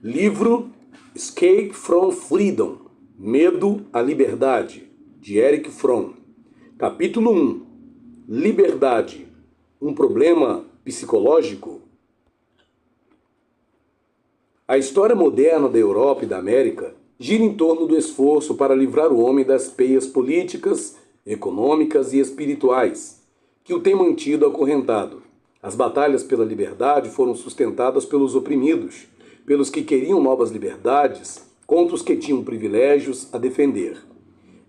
Livro Escape from Freedom, Medo à Liberdade, de Erich Fromm. Capítulo 1. Liberdade, um problema psicológico? A história moderna da Europa e da América gira em torno do esforço para livrar o homem das peias políticas, econômicas e espirituais, que o têm mantido acorrentado. As batalhas pela liberdade foram sustentadas pelos oprimidos, pelos que queriam novas liberdades, contra os que tinham privilégios a defender.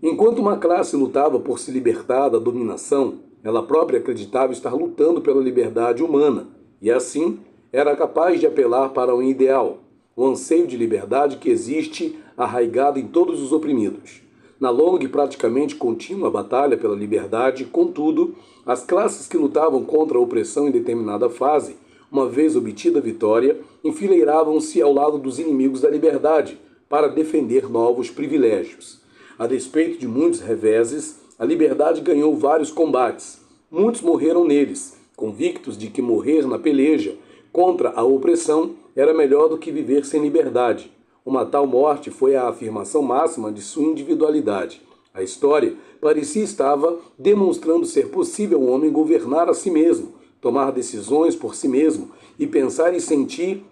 Enquanto uma classe lutava por se libertar da dominação, ela própria acreditava estar lutando pela liberdade humana, e assim era capaz de apelar para um ideal, o anseio de liberdade que existe arraigado em todos os oprimidos. Na longa e praticamente contínua batalha pela liberdade, contudo, as classes que lutavam contra a opressão em determinada fase, uma vez obtida a vitória, enfileiravam-se ao lado dos inimigos da liberdade para defender novos privilégios. A despeito de muitos reveses, a liberdade ganhou vários combates. Muitos morreram neles, convictos de que morrer na peleja contra a opressão era melhor do que viver sem liberdade. Uma tal morte foi a afirmação máxima de sua individualidade. A história parecia estava demonstrando ser possível ao homem governar a si mesmo, tomar decisões por si mesmo e pensar e sentir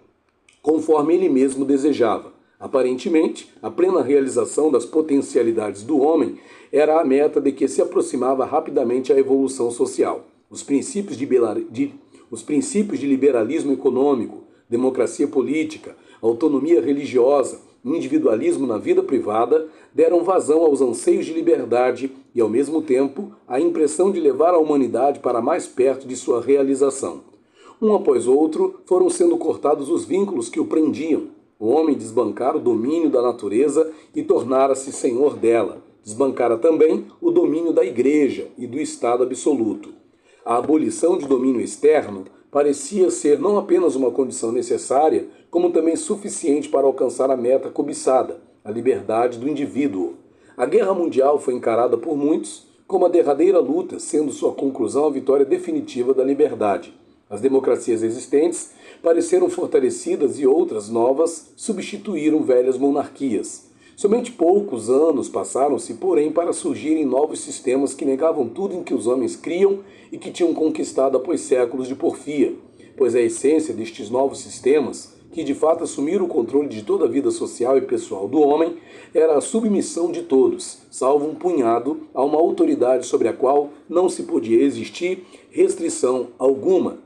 conforme ele mesmo desejava. Aparentemente, a plena realização das potencialidades do homem era a meta de que se aproximava rapidamente a evolução social. Os princípios de liberalismo econômico, democracia política, autonomia religiosa, individualismo na vida privada deram vazão aos anseios de liberdade e, ao mesmo tempo, a impressão de levar a humanidade para mais perto de sua realização. Um após outro, foram sendo cortados os vínculos que o prendiam. O homem desbancara o domínio da natureza e tornara-se senhor dela. Desbancara também o domínio da Igreja e do Estado absoluto. A abolição de domínio externo parecia ser não apenas uma condição necessária, como também suficiente para alcançar a meta cobiçada, a liberdade do indivíduo. A Guerra Mundial foi encarada por muitos como a derradeira luta, sendo sua conclusão a vitória definitiva da liberdade. As democracias existentes pareceram fortalecidas e outras novas substituíram velhas monarquias. Somente poucos anos passaram-se, porém, para surgirem novos sistemas que negavam tudo em que os homens criam e que tinham conquistado após séculos de porfia, pois a essência destes novos sistemas, que de fato assumiram o controle de toda a vida social e pessoal do homem, era a submissão de todos, salvo um punhado, a uma autoridade sobre a qual não se podia existir restrição alguma.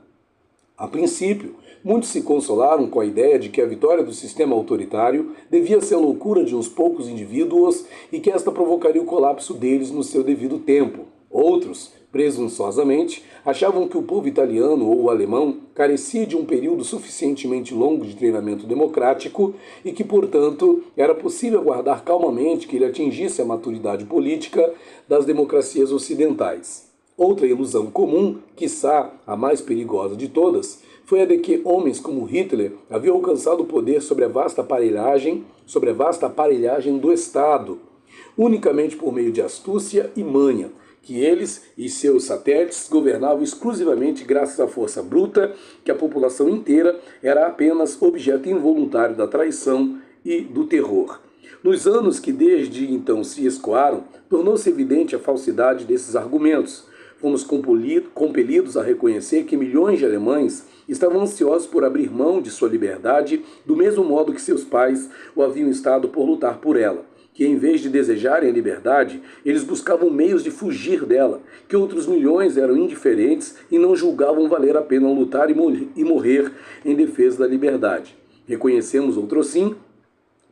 A princípio, muitos se consolaram com a ideia de que a vitória do sistema autoritário devia ser a loucura de uns poucos indivíduos e que esta provocaria o colapso deles no seu devido tempo. Outros, presunçosamente, achavam que o povo italiano ou o alemão carecia de um período suficientemente longo de treinamento democrático e que, portanto, era possível aguardar calmamente que ele atingisse a maturidade política das democracias ocidentais. Outra ilusão comum, quiçá a mais perigosa de todas, foi a de que homens como Hitler haviam alcançado o poder sobre a vasta aparelhagem do Estado, unicamente por meio de astúcia e manha, que eles e seus satélites governavam exclusivamente graças à força bruta, que a população inteira era apenas objeto involuntário da traição e do terror. Nos anos que desde então se escoaram, tornou-se evidente a falsidade desses argumentos. Fomos compelidos a reconhecer que milhões de alemães estavam ansiosos por abrir mão de sua liberdade, do mesmo modo que seus pais o haviam estado por lutar por ela, que em vez de desejarem a liberdade, eles buscavam meios de fugir dela, que outros milhões eram indiferentes e não julgavam valer a pena lutar e morrer em defesa da liberdade. Reconhecemos, outrossim,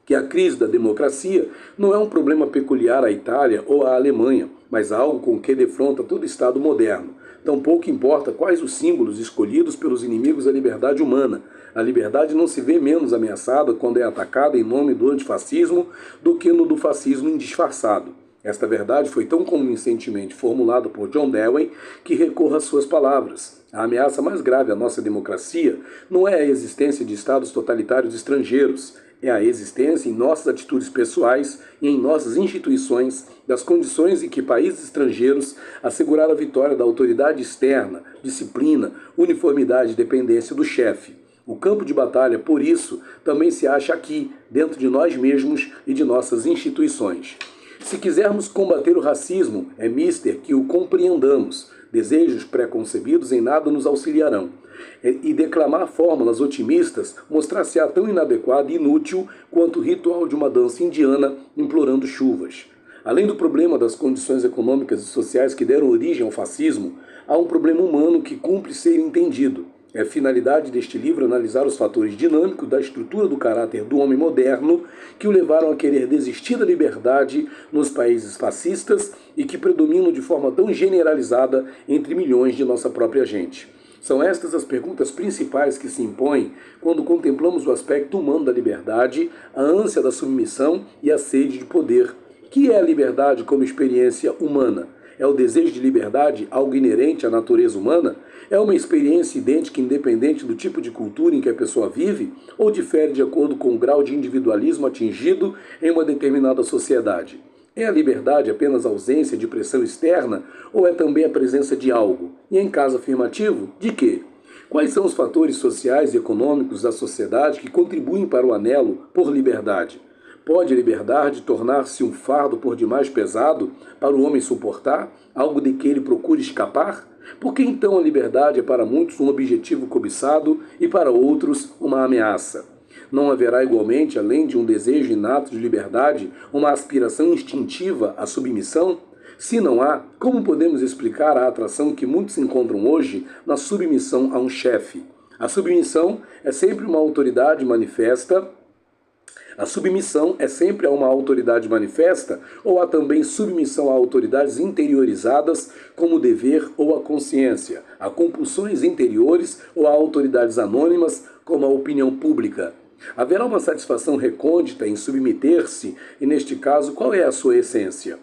que a crise da democracia não é um problema peculiar à Itália ou à Alemanha, mas algo com que defronta todo Estado moderno. Tampouco importa quais os símbolos escolhidos pelos inimigos da liberdade humana. A liberdade não se vê menos ameaçada quando é atacada em nome do antifascismo do que no do fascismo indisfarçado. Esta verdade foi tão convincentemente formulada por John Dewey que recorro às suas palavras. A ameaça mais grave à nossa democracia não é a existência de estados totalitários estrangeiros, é a existência em nossas atitudes pessoais e em nossas instituições das condições em que países estrangeiros asseguraram a vitória da autoridade externa, disciplina, uniformidade e dependência do chefe. O campo de batalha, por isso, também se acha aqui, dentro de nós mesmos e de nossas instituições. Se quisermos combater o racismo, é mister que o compreendamos. Desejos preconcebidos em nada nos auxiliarão. E declamar fórmulas otimistas mostrar-se-á tão inadequado e inútil quanto o ritual de uma dança indiana implorando chuvas. Além do problema das condições econômicas e sociais que deram origem ao fascismo, há um problema humano que cumpre ser entendido. É a finalidade deste livro analisar os fatores dinâmicos da estrutura do caráter do homem moderno que o levaram a querer desistir da liberdade nos países fascistas e que predominam de forma tão generalizada entre milhões de nossa própria gente. São estas as perguntas principais que se impõem quando contemplamos o aspecto humano da liberdade, a ânsia da submissão e a sede de poder. Que é a liberdade como experiência humana? É o desejo de liberdade algo inerente à natureza humana? É uma experiência idêntica independente do tipo de cultura em que a pessoa vive? Ou difere de acordo com o grau de individualismo atingido em uma determinada sociedade? É a liberdade apenas ausência de pressão externa ou é também a presença de algo? E em caso afirmativo, de quê? Quais são os fatores sociais e econômicos da sociedade que contribuem para o anelo por liberdade? Pode a liberdade tornar-se um fardo por demais pesado para o homem suportar, algo de que ele procure escapar? Por que então a liberdade é para muitos um objetivo cobiçado e para outros uma ameaça? Não haverá igualmente, além de um desejo inato de liberdade, uma aspiração instintiva à submissão? Se não há, como podemos explicar a atração que muitos encontram hoje na submissão a um chefe? A submissão é sempre uma autoridade manifesta. A submissão é sempre a uma autoridade manifesta ou há também submissão a autoridades interiorizadas como o dever ou a consciência, a compulsões interiores ou a autoridades anônimas como a opinião pública? Haverá uma satisfação recôndita em submeter-se e, neste caso, qual é a sua essência?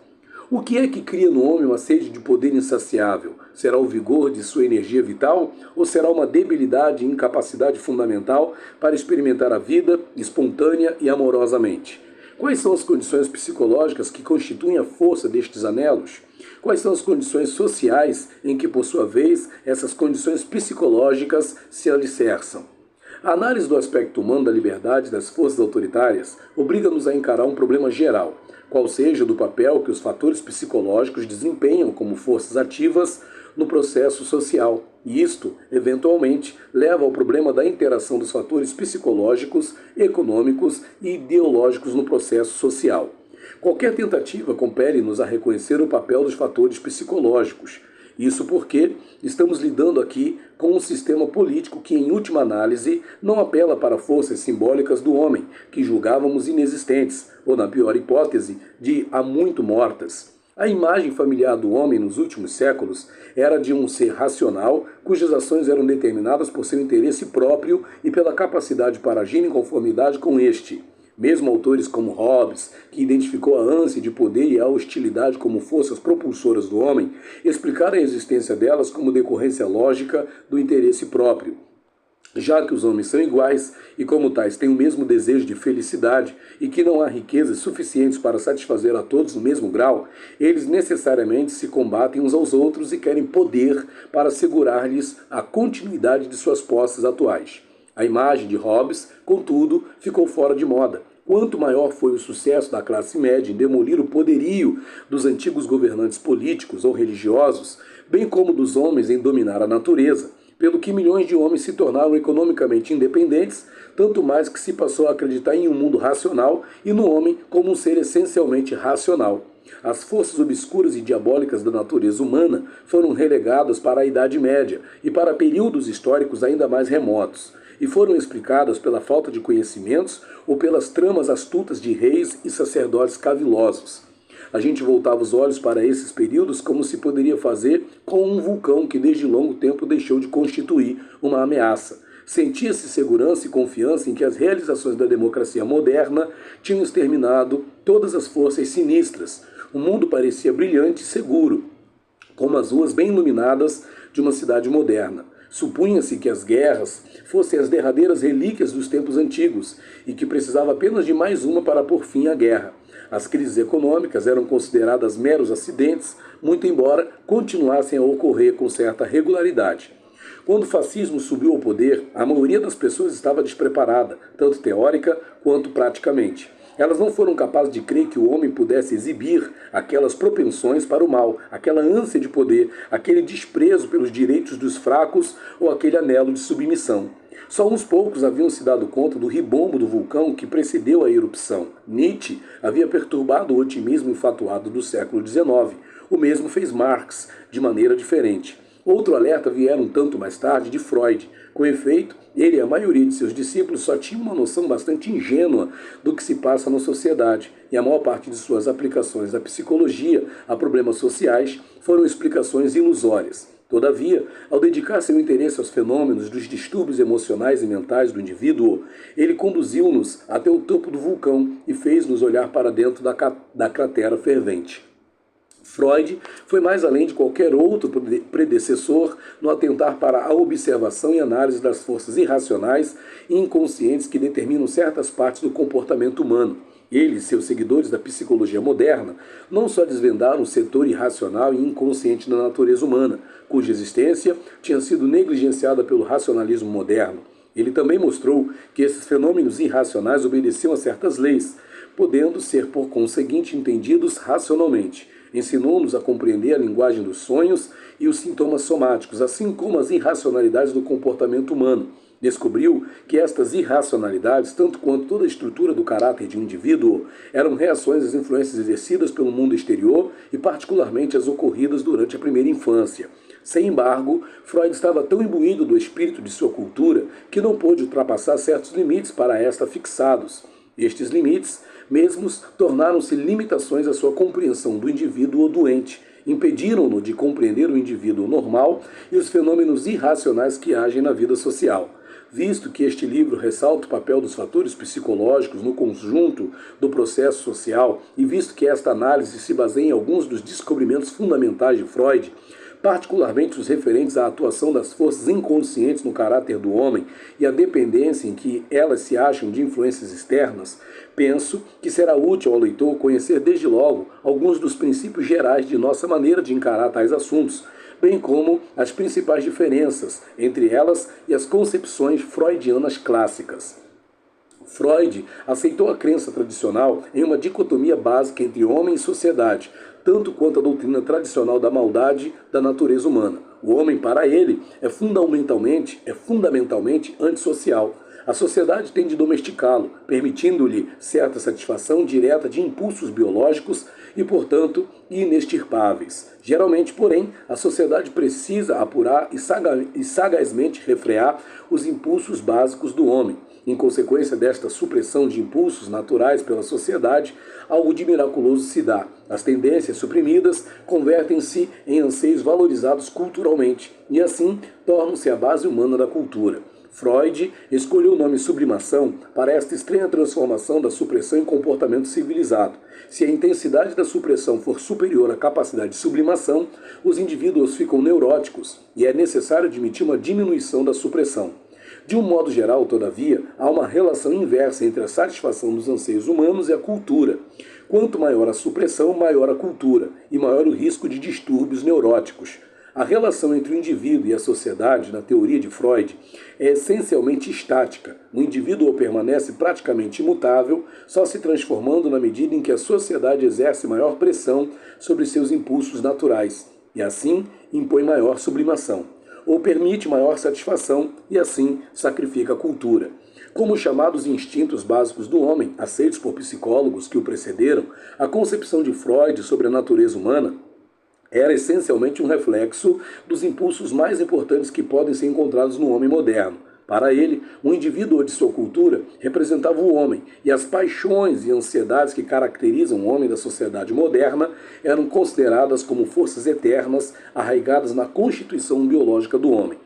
O que é que cria no homem uma sede de poder insaciável? Será o vigor de sua energia vital ou será uma debilidade e incapacidade fundamental para experimentar a vida espontânea e amorosamente? Quais são as condições psicológicas que constituem a força destes anelos? Quais são as condições sociais em que, por sua vez, essas condições psicológicas se alicerçam? A análise do aspecto humano da liberdade das forças autoritárias obriga-nos a encarar um problema geral, qual seja do papel que os fatores psicológicos desempenham como forças ativas no processo social. E isto, eventualmente, leva ao problema da interação dos fatores psicológicos, econômicos e ideológicos no processo social. Qualquer tentativa compele-nos a reconhecer o papel dos fatores psicológicos. Isso porque estamos lidando aqui com um sistema político que, em última análise, não apela para forças simbólicas do homem, que julgávamos inexistentes, ou, na pior hipótese, de há muito mortas. A imagem familiar do homem nos últimos séculos era de um ser racional, cujas ações eram determinadas por seu interesse próprio e pela capacidade para agir em conformidade com este. Mesmo autores como Hobbes, que identificou a ânsia de poder e a hostilidade como forças propulsoras do homem, explicaram a existência delas como decorrência lógica do interesse próprio. Já que os homens são iguais e, como tais, têm o mesmo desejo de felicidade e que não há riquezas suficientes para satisfazer a todos no mesmo grau, eles necessariamente se combatem uns aos outros e querem poder para assegurar-lhes a continuidade de suas posses atuais. A imagem de Hobbes, contudo, ficou fora de moda. Quanto maior foi o sucesso da classe média em demolir o poderio dos antigos governantes políticos ou religiosos, bem como dos homens em dominar a natureza, pelo que milhões de homens se tornaram economicamente independentes, tanto mais que se passou a acreditar em um mundo racional e no homem como um ser essencialmente racional. As forças obscuras e diabólicas da natureza humana foram relegadas para a Idade Média e para períodos históricos ainda mais remotos, e foram explicadas pela falta de conhecimentos ou pelas tramas astutas de reis e sacerdotes cavilosos. A gente voltava os olhos para esses períodos como se poderia fazer com um vulcão que desde longo tempo deixou de constituir uma ameaça. Sentia-se segurança e confiança em que as realizações da democracia moderna tinham exterminado todas as forças sinistras. O mundo parecia brilhante e seguro, como as ruas bem iluminadas de uma cidade moderna. Supunha-se que as guerras fossem as derradeiras relíquias dos tempos antigos e que precisava apenas de mais uma para pôr fim à guerra. As crises econômicas eram consideradas meros acidentes, muito embora continuassem a ocorrer com certa regularidade. Quando o fascismo subiu ao poder, a maioria das pessoas estava despreparada, tanto teórica quanto praticamente. Elas não foram capazes de crer que o homem pudesse exibir aquelas propensões para o mal, aquela ânsia de poder, aquele desprezo pelos direitos dos fracos ou aquele anelo de submissão. Só uns poucos haviam se dado conta do ribombo do vulcão que precedeu a erupção. Nietzsche havia perturbado o otimismo enfatuado do século XIX. O mesmo fez Marx, de maneira diferente. Outro alerta viera um tanto mais tarde de Freud. Com efeito, ele e a maioria de seus discípulos só tinham uma noção bastante ingênua do que se passa na sociedade, e a maior parte de suas aplicações da psicologia a problemas sociais foram explicações ilusórias. Todavia, ao dedicar seu interesse aos fenômenos dos distúrbios emocionais e mentais do indivíduo, ele conduziu-nos até o topo do vulcão e fez-nos olhar para dentro da cratera fervente. Freud foi mais além de qualquer outro predecessor no atentar para a observação e análise das forças irracionais e inconscientes que determinam certas partes do comportamento humano. Ele e seus seguidores da psicologia moderna não só desvendaram o setor irracional e inconsciente da natureza humana, cuja existência tinha sido negligenciada pelo racionalismo moderno. Ele também mostrou que esses fenômenos irracionais obedeciam a certas leis, podendo ser por conseguinte entendidos racionalmente. Ensinou-nos a compreender a linguagem dos sonhos e os sintomas somáticos, assim como as irracionalidades do comportamento humano. Descobriu que estas irracionalidades, tanto quanto toda a estrutura do caráter de um indivíduo, eram reações às influências exercidas pelo mundo exterior e particularmente as ocorridas durante a primeira infância. Sem embargo, Freud estava tão imbuído do espírito de sua cultura que não pôde ultrapassar certos limites para esta fixados. Estes limites mesmos tornaram-se limitações à sua compreensão do indivíduo doente, impediram-no de compreender o indivíduo normal e os fenômenos irracionais que agem na vida social. Visto que este livro ressalta o papel dos fatores psicológicos no conjunto do processo social e visto que esta análise se baseia em alguns dos descobrimentos fundamentais de Freud, particularmente os referentes à atuação das forças inconscientes no caráter do homem e à dependência em que elas se acham de influências externas, penso que será útil ao leitor conhecer desde logo alguns dos princípios gerais de nossa maneira de encarar tais assuntos, bem como as principais diferenças entre elas e as concepções freudianas clássicas. Freud aceitou a crença tradicional em uma dicotomia básica entre homem e sociedade, tanto quanto a doutrina tradicional da maldade da natureza humana. O homem, para ele, é fundamentalmente antissocial. A sociedade tem de domesticá-lo, permitindo-lhe certa satisfação direta de impulsos biológicos e, portanto, inextirpáveis. Geralmente, porém, a sociedade precisa apurar e sagazmente refrear os impulsos básicos do homem. Em consequência desta supressão de impulsos naturais pela sociedade, algo de miraculoso se dá. As tendências suprimidas convertem-se em anseios valorizados culturalmente e, assim, tornam-se a base humana da cultura. Freud escolheu o nome sublimação para esta estranha transformação da supressão em comportamento civilizado. Se a intensidade da supressão for superior à capacidade de sublimação, os indivíduos ficam neuróticos e é necessário admitir uma diminuição da supressão. De um modo geral, todavia, há uma relação inversa entre a satisfação dos anseios humanos e a cultura. Quanto maior a supressão, maior a cultura, e maior o risco de distúrbios neuróticos. A relação entre o indivíduo e a sociedade, na teoria de Freud, é essencialmente estática. O indivíduo permanece praticamente imutável, só se transformando na medida em que a sociedade exerce maior pressão sobre seus impulsos naturais, e assim impõe maior sublimação, ou permite maior satisfação e assim sacrifica a cultura. Como os chamados instintos básicos do homem, aceitos por psicólogos que o precederam, a concepção de Freud sobre a natureza humana era essencialmente um reflexo dos impulsos mais importantes que podem ser encontrados no homem moderno. Para ele, o indivíduo de sua cultura representava o homem, e as paixões e ansiedades que caracterizam o homem da sociedade moderna eram consideradas como forças eternas arraigadas na constituição biológica do homem.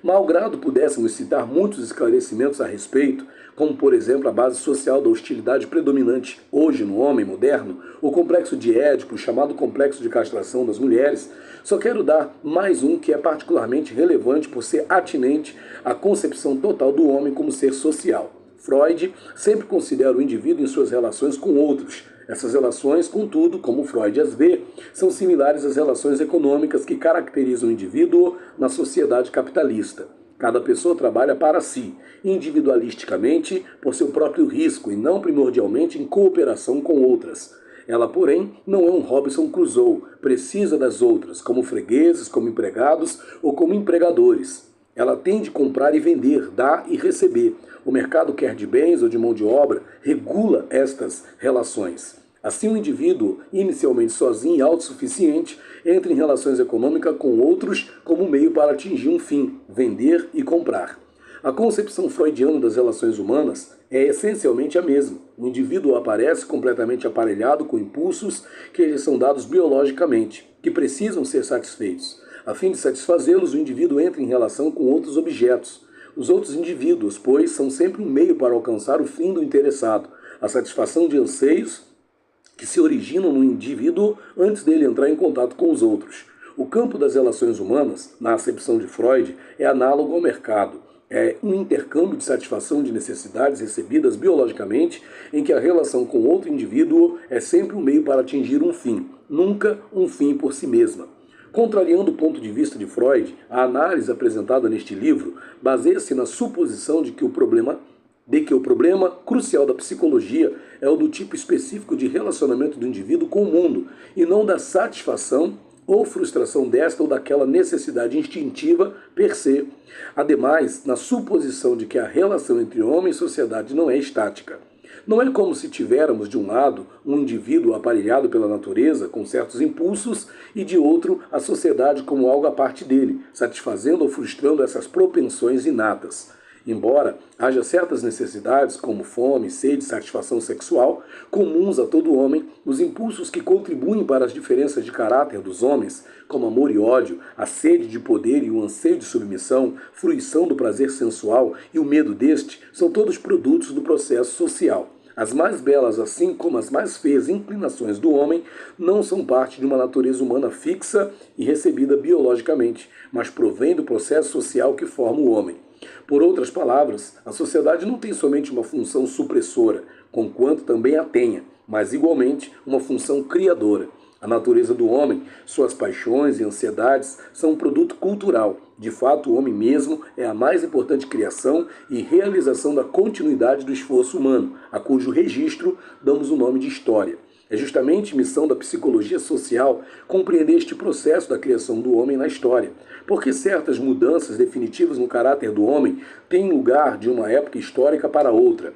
Malgrado pudéssemos citar muitos esclarecimentos a respeito, como por exemplo a base social da hostilidade predominante hoje no homem moderno, o complexo de Édipo, chamado complexo de castração das mulheres, só quero dar mais um que é particularmente relevante por ser atinente à concepção total do homem como ser social. Freud sempre considera o indivíduo em suas relações com outros, Essas relações, contudo, como Freud as vê, são similares às relações econômicas que caracterizam o indivíduo na sociedade capitalista. Cada pessoa trabalha para si, individualisticamente, por seu próprio risco e não primordialmente em cooperação com outras. Ela, porém, não é um Robinson Crusoe, precisa das outras, como fregueses, como empregados ou como empregadores. Ela tem de comprar e vender, dar e receber. O mercado, quer de bens ou de mão de obra, regula estas relações. Assim, o indivíduo, inicialmente sozinho e autossuficiente, entra em relações econômicas com outros como meio para atingir um fim, vender e comprar. A concepção freudiana das relações humanas é essencialmente a mesma. O indivíduo aparece completamente aparelhado com impulsos que lhe são dados biologicamente, que precisam ser satisfeitos. A fim de satisfazê-los, o indivíduo entra em relação com outros objetos. Os outros indivíduos, pois, são sempre um meio para alcançar o fim do interessado, a satisfação de anseios que se originam no indivíduo antes dele entrar em contato com os outros. O campo das relações humanas, na acepção de Freud, é análogo ao mercado. É um intercâmbio de satisfação de necessidades recebidas biologicamente, em que a relação com outro indivíduo é sempre um meio para atingir um fim, nunca um fim por si mesma. Contrariando o ponto de vista de Freud, a análise apresentada neste livro baseia-se na suposição de que o problema crucial da psicologia é o do tipo específico de relacionamento do indivíduo com o mundo, e não da satisfação ou frustração desta ou daquela necessidade instintiva per se. Ademais, na suposição de que a relação entre homem e sociedade não é estática. Não é como se tivéssemos, de um lado, um indivíduo aparelhado pela natureza, com certos impulsos, e de outro, a sociedade como algo à parte dele, satisfazendo ou frustrando essas propensões inatas. Embora haja certas necessidades, como fome, sede, satisfação sexual, comuns a todo homem, os impulsos que contribuem para as diferenças de caráter dos homens, como amor e ódio, a sede de poder e o anseio de submissão, fruição do prazer sensual e o medo deste, são todos produtos do processo social. As mais belas, assim como as mais feias inclinações do homem, não são parte de uma natureza humana fixa e recebida biologicamente, mas provém do processo social que forma o homem. Por outras palavras, a sociedade não tem somente uma função supressora, conquanto também a tenha, mas igualmente uma função criadora. A natureza do homem, suas paixões e ansiedades são um produto cultural. De fato, o homem mesmo é a mais importante criação e realização da continuidade do esforço humano, a cujo registro damos o nome de história. É justamente missão da psicologia social compreender este processo da criação do homem na história, porque certas mudanças definitivas no caráter do homem têm lugar de uma época histórica para outra.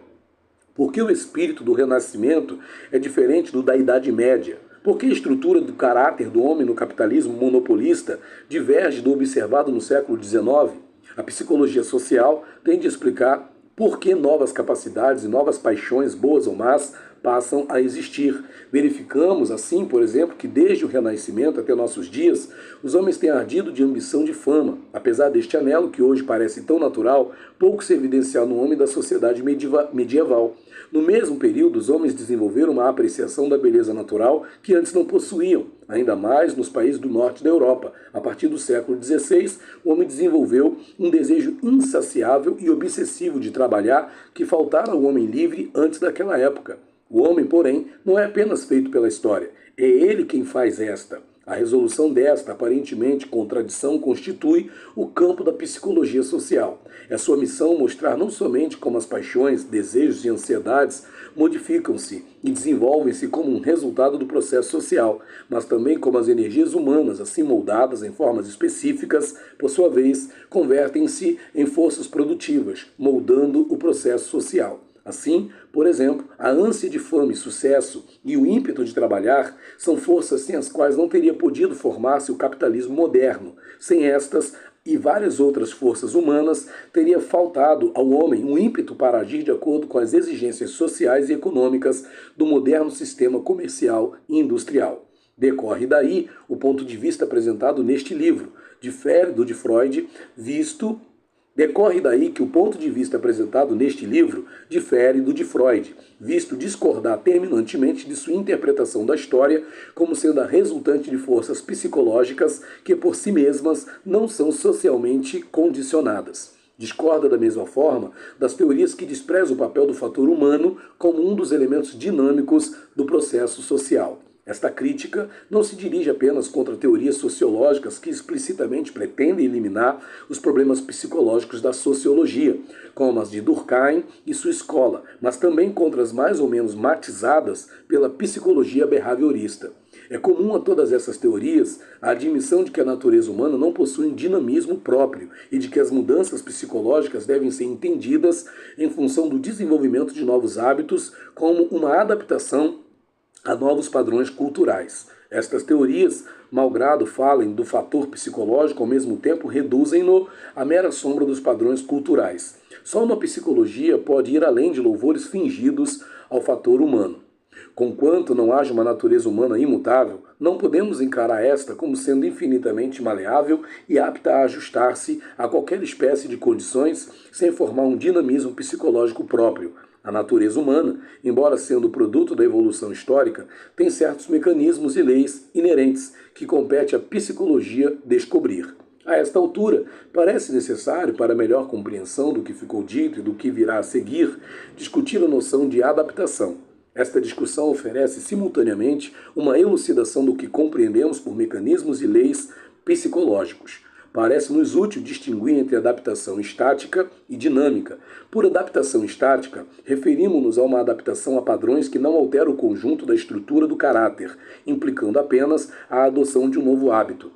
Porque o espírito do Renascimento é diferente do da Idade Média. Porque a estrutura do caráter do homem no capitalismo monopolista diverge do observado no século XIX. A psicologia social tem de explicar por que novas capacidades e novas paixões, boas ou más, passam a existir. Verificamos, assim, por exemplo, que desde o Renascimento até nossos dias, os homens têm ardido de ambição de fama. Apesar deste anelo, que hoje parece tão natural, pouco se evidencia no homem da sociedade medieval. No mesmo período, os homens desenvolveram uma apreciação da beleza natural que antes não possuíam, ainda mais nos países do norte da Europa. A partir do século XVI, o homem desenvolveu um desejo insaciável e obsessivo de trabalhar que faltara ao homem livre antes daquela época. O homem, porém, não é apenas feito pela história, é ele quem faz esta. A resolução desta, aparentemente, contradição constitui o campo da psicologia social. É sua missão mostrar não somente como as paixões, desejos e ansiedades modificam-se e desenvolvem-se como um resultado do processo social, mas também como as energias humanas, assim moldadas em formas específicas, por sua vez, convertem-se em forças produtivas, moldando o processo social. Assim, por exemplo, a ânsia de fama e sucesso e o ímpeto de trabalhar são forças sem as quais não teria podido formar-se o capitalismo moderno. Sem estas e várias outras forças humanas, teria faltado ao homem um ímpeto para agir de acordo com as exigências sociais e econômicas do moderno sistema comercial e industrial. Decorre daí o ponto de vista apresentado neste livro, difere do de Freud, Decorre daí que o ponto de vista apresentado neste livro difere do de Freud, visto discordar terminantemente de sua interpretação da história como sendo a resultante de forças psicológicas que por si mesmas não são socialmente condicionadas. Discorda da mesma forma das teorias que desprezam o papel do fator humano como um dos elementos dinâmicos do processo social. Esta crítica não se dirige apenas contra teorias sociológicas que explicitamente pretendem eliminar os problemas psicológicos da sociologia, como as de Durkheim e sua escola, mas também contra as mais ou menos matizadas pela psicologia behaviorista. É comum a todas essas teorias a admissão de que a natureza humana não possui um dinamismo próprio e de que as mudanças psicológicas devem ser entendidas em função do desenvolvimento de novos hábitos como uma adaptação a novos padrões culturais. Estas teorias, malgrado falem do fator psicológico, ao mesmo tempo reduzem-no à mera sombra dos padrões culturais. Só uma psicologia pode ir além de louvores fingidos ao fator humano. Conquanto não haja uma natureza humana imutável, não podemos encarar esta como sendo infinitamente maleável e apta a ajustar-se a qualquer espécie de condições sem formar um dinamismo psicológico próprio. A natureza humana, embora sendo produto da evolução histórica, tem certos mecanismos e leis inerentes que compete à psicologia descobrir. A esta altura, parece necessário, para melhor compreensão do que ficou dito e do que virá a seguir, discutir a noção de adaptação. Esta discussão oferece simultaneamente uma elucidação do que compreendemos por mecanismos e leis psicológicos. Parece-nos útil distinguir entre adaptação estática e dinâmica. Por adaptação estática, referimos-nos a uma adaptação a padrões que não alteram o conjunto da estrutura do caráter, implicando apenas a adoção de um novo hábito.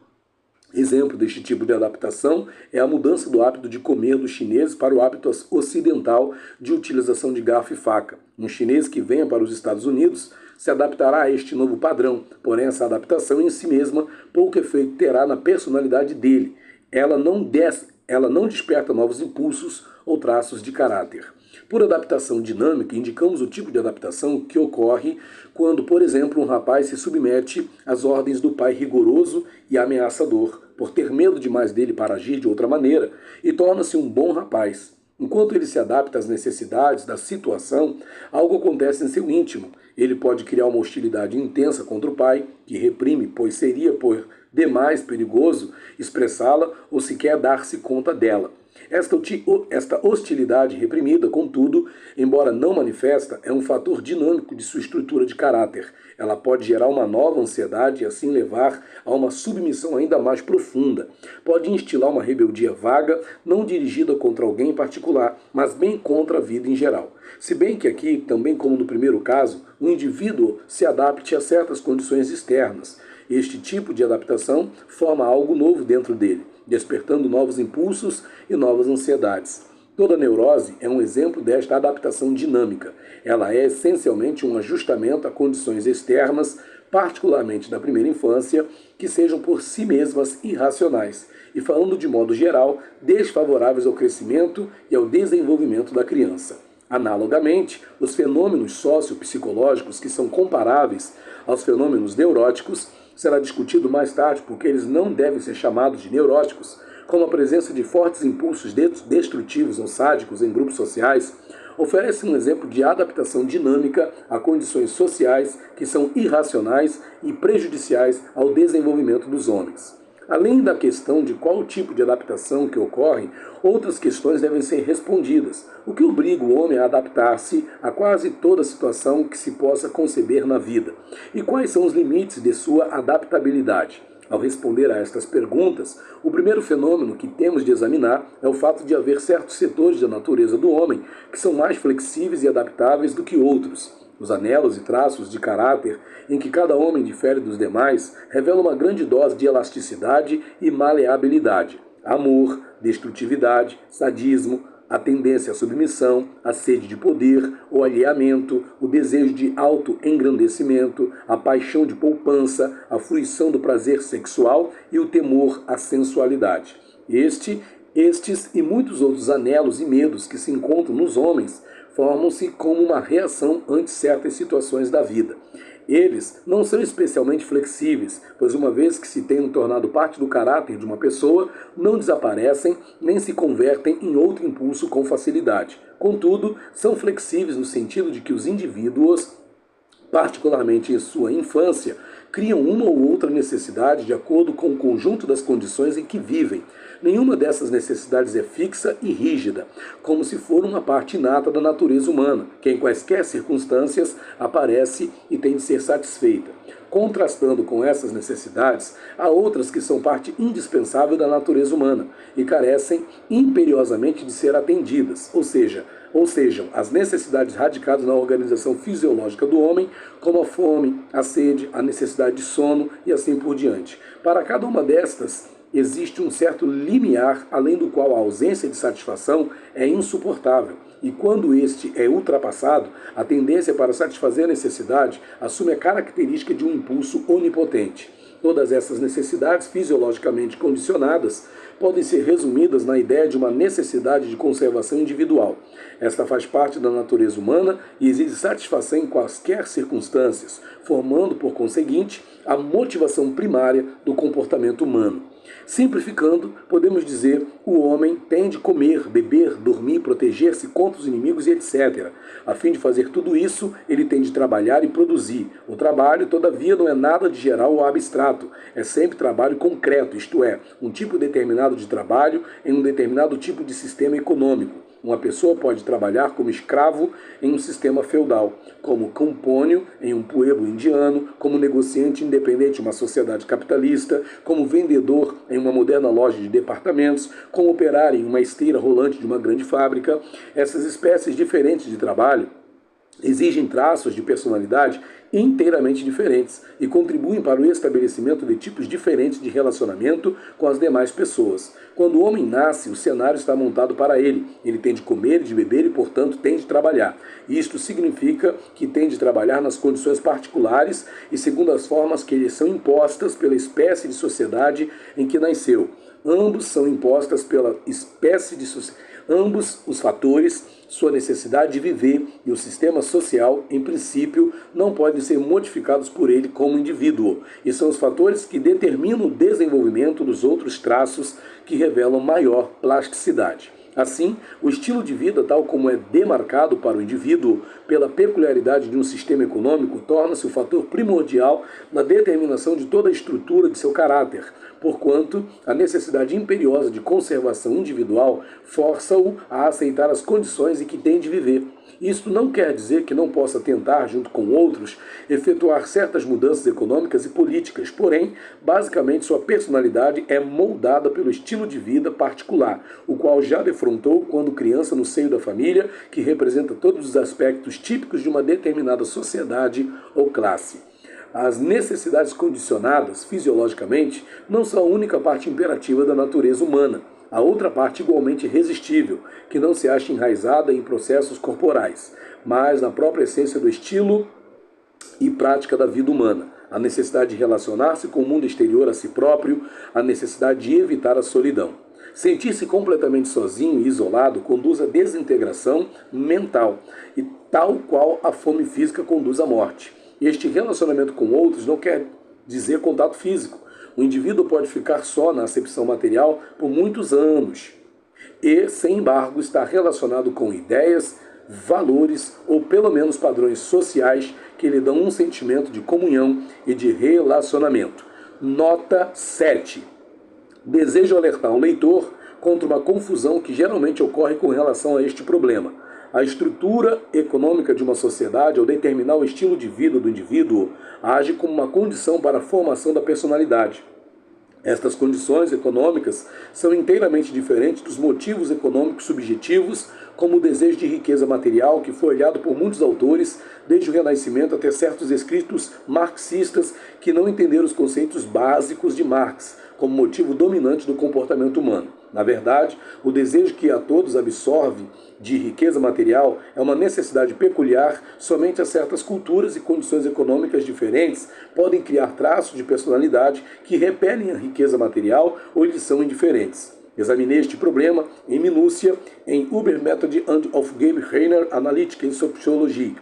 Exemplo deste tipo de adaptação é a mudança do hábito de comer dos chineses para o hábito ocidental de utilização de garfo e faca. Um chinês que venha para os Estados Unidos se adaptará a este novo padrão, porém essa adaptação em si mesma pouco efeito terá na personalidade dele. Ela não desperta novos impulsos ou traços de caráter. Por adaptação dinâmica, indicamos o tipo de adaptação que ocorre quando, por exemplo, um rapaz se submete às ordens do pai rigoroso e ameaçador, por ter medo demais dele para agir de outra maneira, e torna-se um bom rapaz. Enquanto ele se adapta às necessidades da situação, algo acontece em seu íntimo. Ele pode criar uma hostilidade intensa contra o pai, que reprime, pois seria por demais perigoso expressá-la ou sequer dar-se conta dela. Esta hostilidade reprimida, contudo, embora não manifesta, é um fator dinâmico de sua estrutura de caráter. Ela pode gerar uma nova ansiedade e assim levar a uma submissão ainda mais profunda. Pode instilar uma rebeldia vaga, não dirigida contra alguém em particular, mas bem contra a vida em geral. Se bem que aqui, também como no primeiro caso, o indivíduo se adapte a certas condições externas. Este tipo de adaptação forma algo novo dentro dele, despertando novos impulsos e novas ansiedades. Toda neurose é um exemplo desta adaptação dinâmica. Ela é essencialmente um ajustamento a condições externas, particularmente da primeira infância, que sejam por si mesmas irracionais e, falando de modo geral, desfavoráveis ao crescimento e ao desenvolvimento da criança. Analogamente, os fenômenos sociopsicológicos que são comparáveis aos fenômenos neuróticos será discutido mais tarde porque eles não devem ser chamados de neuróticos, como a presença de fortes impulsos destrutivos ou sádicos em grupos sociais, oferece um exemplo de adaptação dinâmica a condições sociais que são irracionais e prejudiciais ao desenvolvimento dos homens. Além da questão de qual tipo de adaptação que ocorre, outras questões devem ser respondidas, o que obriga o homem a adaptar-se a quase toda situação que se possa conceber na vida. E quais são os limites de sua adaptabilidade? Ao responder a estas perguntas, o primeiro fenômeno que temos de examinar é o fato de haver certos setores da natureza do homem que são mais flexíveis e adaptáveis do que outros. Os anelos e traços de caráter em que cada homem difere dos demais revelam uma grande dose de elasticidade e maleabilidade. Amor, destrutividade, sadismo, a tendência à submissão, a sede de poder, o alheamento, o desejo de autoengrandecimento, a paixão de poupança, a fruição do prazer sexual e o temor à sensualidade. Estes e muitos outros anelos e medos que se encontram nos homens formam-se como uma reação ante certas situações da vida. Eles não são especialmente flexíveis, pois uma vez que se tenham tornado parte do caráter de uma pessoa, não desaparecem nem se convertem em outro impulso com facilidade. Contudo, são flexíveis no sentido de que os indivíduos, particularmente em sua infância, criam uma ou outra necessidade de acordo com o conjunto das condições em que vivem. Nenhuma dessas necessidades é fixa e rígida, como se for uma parte inata da natureza humana, que em quaisquer circunstâncias aparece e tem de ser satisfeita. Contrastando com essas necessidades, há outras que são parte indispensável da natureza humana e carecem imperiosamente de ser atendidas, ou sejam, as necessidades radicadas na organização fisiológica do homem, como a fome, a sede, a necessidade de sono e assim por diante. Para cada uma destas, existe um certo limiar, além do qual a ausência de satisfação é insuportável. E quando este é ultrapassado, a tendência para satisfazer a necessidade assume a característica de um impulso onipotente. Todas essas necessidades fisiologicamente condicionadas podem ser resumidas na ideia de uma necessidade de conservação individual. Esta faz parte da natureza humana e exige satisfação em quaisquer circunstâncias, formando, por conseguinte, a motivação primária do comportamento humano. Simplificando, podemos dizer, o homem tem de comer, beber, dormir, proteger-se contra os inimigos e etc. A fim de fazer tudo isso, ele tem de trabalhar e produzir. O trabalho, todavia, não é nada de geral ou abstrato. É sempre trabalho concreto, isto é, um tipo determinado de trabalho em um determinado tipo de sistema econômico. Uma pessoa pode trabalhar como escravo em um sistema feudal, como campônio em um pueblo indiano, como negociante independente em uma sociedade capitalista, como vendedor em uma moderna loja de departamentos, como operário em uma esteira rolante de uma grande fábrica. Essas espécies diferentes de trabalho exigem traços de personalidade inteiramente diferentes e contribuem para o estabelecimento de tipos diferentes de relacionamento com as demais pessoas. Quando o homem nasce, o cenário está montado para ele. Ele tem de comer e de beber e, portanto, tem de trabalhar. Isto significa que tem de trabalhar nas condições particulares e segundo as formas que lhe são impostas pela espécie de sociedade em que nasceu. Ambos são impostas pela espécie de sociedade. Ambos os fatores, sua necessidade de viver e o sistema social, em princípio, não podem ser modificados por ele como indivíduo. E são os fatores que determinam o desenvolvimento dos outros traços que revelam maior plasticidade. Assim, o estilo de vida, tal como é demarcado para o indivíduo pela peculiaridade de um sistema econômico, torna-se o fator primordial na determinação de toda a estrutura de seu caráter, porquanto a necessidade imperiosa de conservação individual força-o a aceitar as condições em que tem de viver. Isto não quer dizer que não possa tentar, junto com outros, efetuar certas mudanças econômicas e políticas, porém, basicamente sua personalidade é moldada pelo estilo de vida particular, o qual já defrontou quando criança no seio da família, que representa todos os aspectos típicos de uma determinada sociedade ou classe. As necessidades condicionadas fisiologicamente não são a única parte imperativa da natureza humana. A outra parte igualmente irresistível, que não se acha enraizada em processos corporais, mas na própria essência do estilo e prática da vida humana. A necessidade de relacionar-se com o mundo exterior a si próprio, a necessidade de evitar a solidão. Sentir-se completamente sozinho e isolado conduz à desintegração mental, e tal qual a fome física conduz à morte. Este relacionamento com outros não quer dizer contato físico. O indivíduo pode ficar só na acepção material por muitos anos e, sem embargo, estar relacionado com ideias, valores ou pelo menos padrões sociais que lhe dão um sentimento de comunhão e de relacionamento. Nota 7. Desejo alertar o leitor contra uma confusão que geralmente ocorre com relação a este problema. A estrutura econômica de uma sociedade, ao determinar o estilo de vida do indivíduo, age como uma condição para a formação da personalidade. Estas condições econômicas são inteiramente diferentes dos motivos econômicos subjetivos, como o desejo de riqueza material, que foi olhado por muitos autores, desde o Renascimento até certos escritos marxistas que não entenderam os conceitos básicos de Marx como motivo dominante do comportamento humano. Na verdade, o desejo que a todos absorve de riqueza material é uma necessidade peculiar somente a certas culturas e condições econômicas diferentes podem criar traços de personalidade que repelem a riqueza material ou lhes são indiferentes. Examinei este problema em minúcia em Übermethode and Aufgabe reiner Analytik in Soziologie.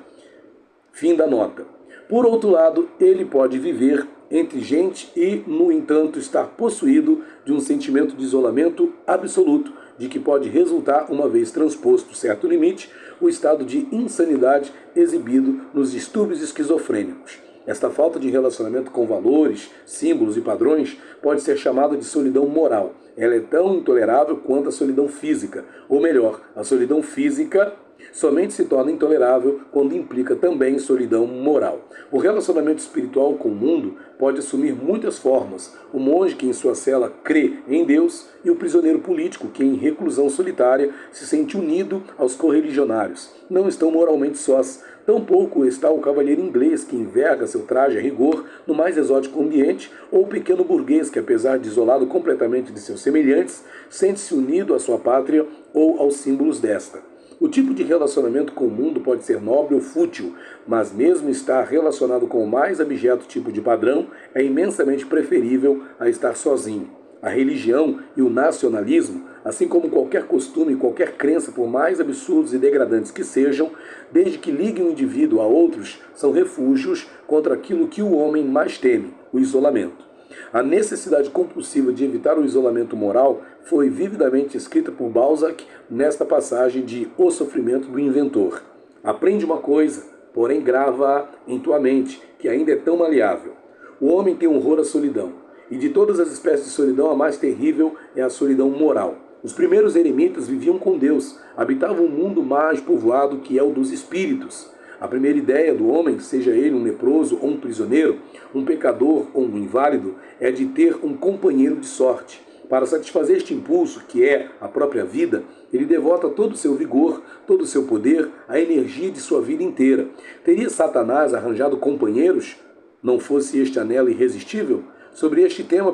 Fim da nota. Por outro lado, ele pode viver entre gente e, no entanto, estar possuído de um sentimento de isolamento absoluto, de que pode resultar, uma vez transposto certo limite, o estado de insanidade exibido nos distúrbios esquizofrênicos. Esta falta de relacionamento com valores, símbolos e padrões pode ser chamada de solidão moral. Ela é tão intolerável quanto a solidão física, ou melhor, a solidão física somente se torna intolerável quando implica também solidão moral. O relacionamento espiritual com o mundo pode assumir muitas formas. O monge que em sua cela crê em Deus e o prisioneiro político que em reclusão solitária se sente unido aos correligionários. Não estão moralmente sós. Tampouco está o cavalheiro inglês que enverga seu traje a rigor no mais exótico ambiente, ou o pequeno burguês que, apesar de isolado completamente de seus semelhantes, sente-se unido à sua pátria ou aos símbolos desta. O tipo de relacionamento com o mundo pode ser nobre ou fútil, mas mesmo estar relacionado com o mais abjeto tipo de padrão é imensamente preferível a estar sozinho. A religião e o nacionalismo, assim como qualquer costume e qualquer crença, por mais absurdos e degradantes que sejam, desde que liguem o indivíduo a outros, são refúgios contra aquilo que o homem mais teme, o isolamento. A necessidade compulsiva de evitar o isolamento moral foi vividamente escrita por Balzac nesta passagem de O Sofrimento do Inventor. Aprende uma coisa, porém grava-a em tua mente, que ainda é tão maleável. O homem tem horror à solidão, e de todas as espécies de solidão, a mais terrível é a solidão moral. Os primeiros eremitas viviam com Deus, habitavam um mundo mais povoado que é o dos espíritos. A primeira ideia do homem, seja ele um leproso ou um prisioneiro, um pecador ou um inválido, é de ter um companheiro de sorte. Para satisfazer este impulso, que é a própria vida, ele devota todo o seu vigor, todo o seu poder, a energia de sua vida inteira. Teria Satanás arranjado companheiros, não fosse este anelo irresistível? Sobre este tema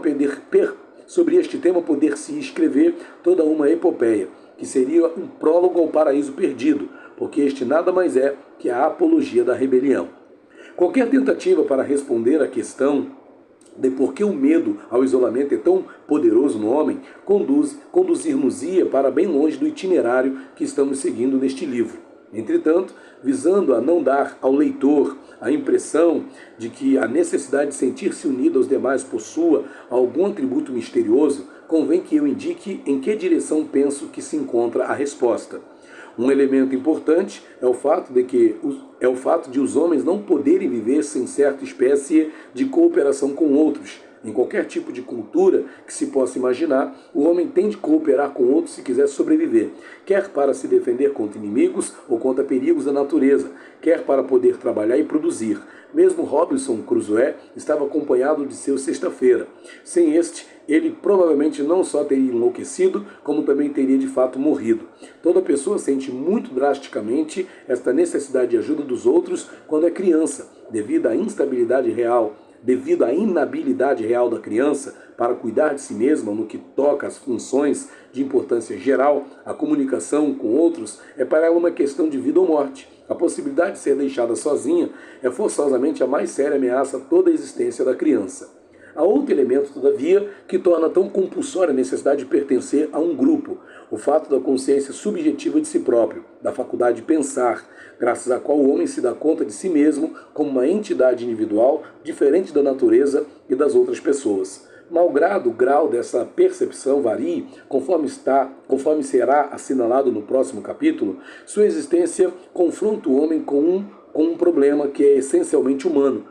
poder-se escrever toda uma epopeia, que seria um prólogo ao paraíso perdido, porque este nada mais é que a apologia da rebelião. Qualquer tentativa para responder à questão de por que o medo ao isolamento é tão poderoso no homem, conduzir-nos-ia para bem longe do itinerário que estamos seguindo neste livro. Entretanto, visando a não dar ao leitor a impressão de que a necessidade de sentir-se unido aos demais possua algum atributo misterioso, convém que eu indique em que direção penso que se encontra a resposta. Um elemento importante é o fato de os homens não poderem viver sem certa espécie de cooperação com outros. Em qualquer tipo de cultura que se possa imaginar, o homem tem de cooperar com outros se quiser sobreviver, quer para se defender contra inimigos ou contra perigos da natureza, quer para poder trabalhar e produzir. Mesmo Robinson Crusoe estava acompanhado de seu sexta-feira. Sem este, ele provavelmente não só teria enlouquecido, como também teria de fato morrido. Toda pessoa sente muito drasticamente esta necessidade de ajuda dos outros quando é criança, devido à inabilidade real da criança para cuidar de si mesma no que toca às funções de importância geral. A comunicação com outros é para ela uma questão de vida ou morte. A possibilidade de ser deixada sozinha é forçosamente a mais séria ameaça a toda a existência da criança. Há outro elemento, todavia, que torna tão compulsória a necessidade de pertencer a um grupo: o fato da consciência subjetiva de si próprio, da faculdade de pensar, graças à qual o homem se dá conta de si mesmo como uma entidade individual diferente da natureza e das outras pessoas. Malgrado o grau dessa percepção varie, conforme será assinalado no próximo capítulo, sua existência confronta o homem com um problema que é essencialmente humano.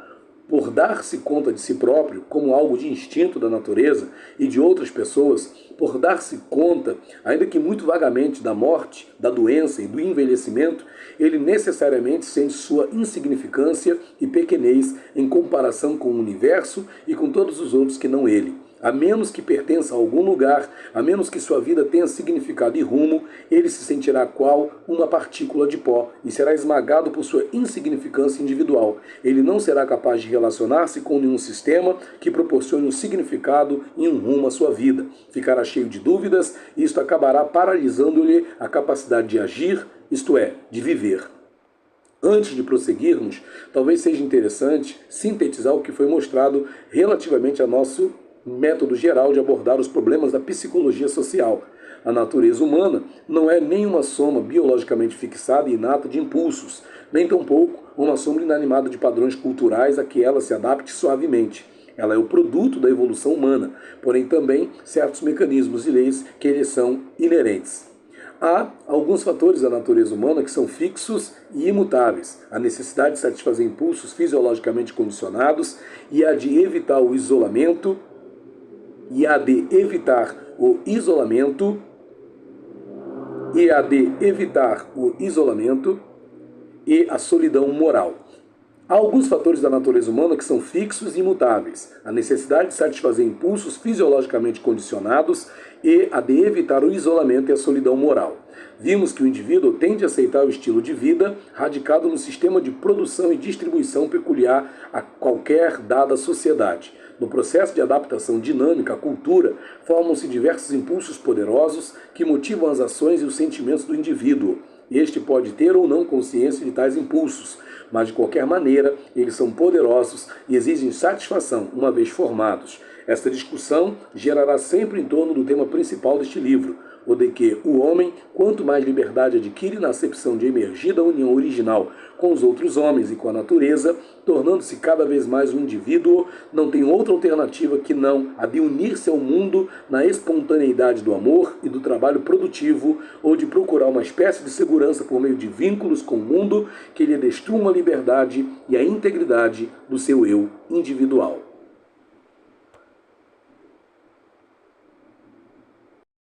Por dar-se conta de si próprio como algo de instinto da natureza e de outras pessoas, por dar-se conta, ainda que muito vagamente, da morte, da doença e do envelhecimento, ele necessariamente sente sua insignificância e pequenez em comparação com o universo e com todos os outros que não ele. A menos que pertença a algum lugar, a menos que sua vida tenha significado e rumo, ele se sentirá qual uma partícula de pó e será esmagado por sua insignificância individual. Ele não será capaz de relacionar-se com nenhum sistema que proporcione um significado e um rumo à sua vida. Ficará cheio de dúvidas e isto acabará paralisando-lhe a capacidade de agir, isto é, de viver. Antes de prosseguirmos, talvez seja interessante sintetizar o que foi mostrado relativamente a nosso método geral de abordar os problemas da psicologia social. A natureza humana não é nem uma soma biologicamente fixada e inata de impulsos, nem tampouco uma soma inanimada de padrões culturais a que ela se adapte suavemente. Ela é o produto da evolução humana, porém também certos mecanismos e leis que lhes são inerentes. Há alguns fatores da natureza humana que são fixos e imutáveis. A necessidade de satisfazer impulsos fisiologicamente condicionados e a de evitar o isolamento e a de evitar o isolamento e a solidão moral. Há alguns fatores da natureza humana que são fixos e imutáveis. A necessidade de satisfazer impulsos fisiologicamente condicionados e a de evitar o isolamento e a solidão moral. Vimos que o indivíduo tende a aceitar o estilo de vida radicado no sistema de produção e distribuição peculiar a qualquer dada sociedade. No processo de adaptação dinâmica à cultura, formam-se diversos impulsos poderosos que motivam as ações e os sentimentos do indivíduo. Este pode ter ou não consciência de tais impulsos, mas de qualquer maneira eles são poderosos e exigem satisfação uma vez formados. Esta discussão gerará sempre em torno do tema principal deste livro, o de que o homem, quanto mais liberdade adquire na acepção de emergir da união original com os outros homens e com a natureza, tornando-se cada vez mais um indivíduo, não tem outra alternativa que não a de unir-se ao mundo na espontaneidade do amor e do trabalho produtivo, ou de procurar uma espécie de segurança por meio de vínculos com o mundo que lhe destruam a liberdade e a integridade do seu eu individual.